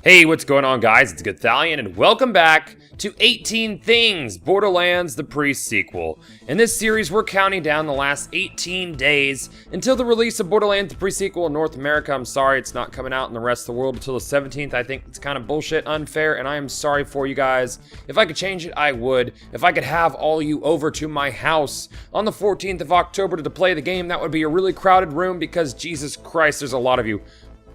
Hey, what's going on, guys? It's Gothalion, and welcome back to 18 Things, Borderlands, the pre-sequel. In this series, we're counting down the last 18 days until the release of Borderlands, the pre-sequel in North America. I'm sorry it's not coming out in the rest of the world until the 17th. I think it's kind of bullshit, unfair, and I am sorry for you guys. If I could change it, I would. If I could have all you over to my house on the 14th of October to play the game, that would be a really crowded room because, Jesus Christ, there's a lot of you.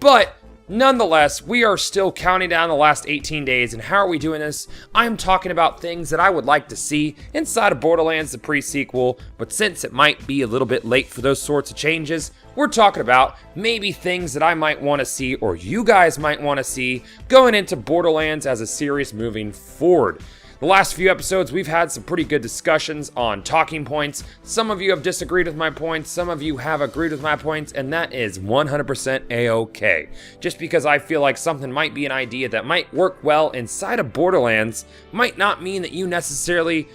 But nonetheless, we are still counting down the last 18 days, and how are we doing this? I'm talking about things that I would like to see inside of Borderlands, the pre-sequel, but since it might be a little bit late for those sorts of changes, we're talking about maybe things that I might want to see, or you guys might want to see, going into Borderlands as a series moving forward. The last few episodes, we've had some pretty good discussions on talking points. Some of you have disagreed with my points, some of you have agreed with my points, and that is 100% a-okay. Just because I feel like something might be an idea that might work well inside of Borderlands might not mean that you necessarily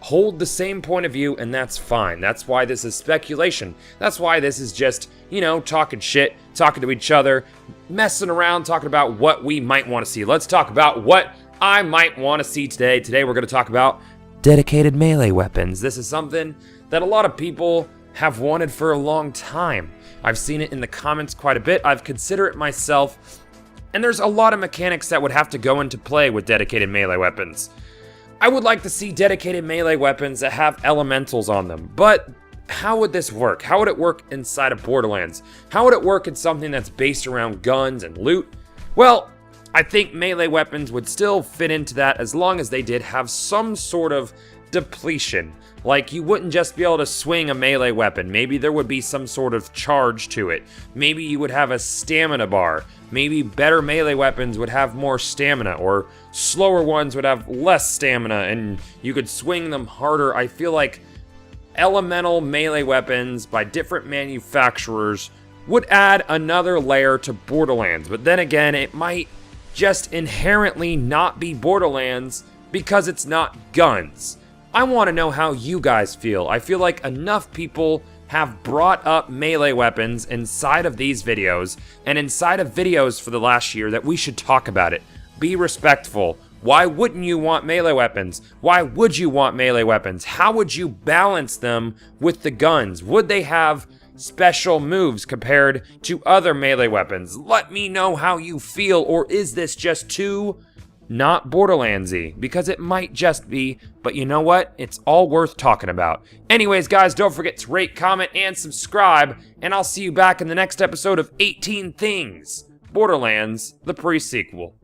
hold the same point of view, and that's fine. That's why this is speculation. That's why this is just, you know, talking shit, talking to each other, messing around, talking about what we might want to see. Let's talk about what I might want to see today. Today we're going to talk about dedicated melee weapons. This is something that a lot of people have wanted for a long time. I've seen it in the comments quite a bit. I've considered it myself, and there's a lot of mechanics that would have to go into play with dedicated melee weapons. I would like to see dedicated melee weapons that have elementals on them, but how would this work? How would it work inside of Borderlands? How would it work in something that's based around guns and loot? Well, I think melee weapons would still fit into that as long as they did have some sort of depletion. Like, you wouldn't just be able to swing a melee weapon. Maybe there would be some sort of charge to it. Maybe you would have a stamina bar. Maybe better melee weapons would have more stamina, or slower ones would have less stamina and you could swing them harder. I feel like elemental melee weapons by different manufacturers would add another layer to Borderlands. But then again, it might just inherently not be Borderlands because it's not guns. I want to know how you guys feel. I feel like enough people have brought up melee weapons inside of these videos and inside of videos for the last year that we should talk about it. Be respectful. Why wouldn't you want melee weapons? Why would you want melee weapons? How would you balance them with the guns? Would they have special moves compared to other melee weapons? Let me know how you feel, or is this just too not Borderlands-y? Because it might just be, but you know what? It's all worth talking about. Anyways, guys, don't forget to rate, comment, and subscribe, and I'll see you back in the next episode of 18 Things, Borderlands, the pre-sequel.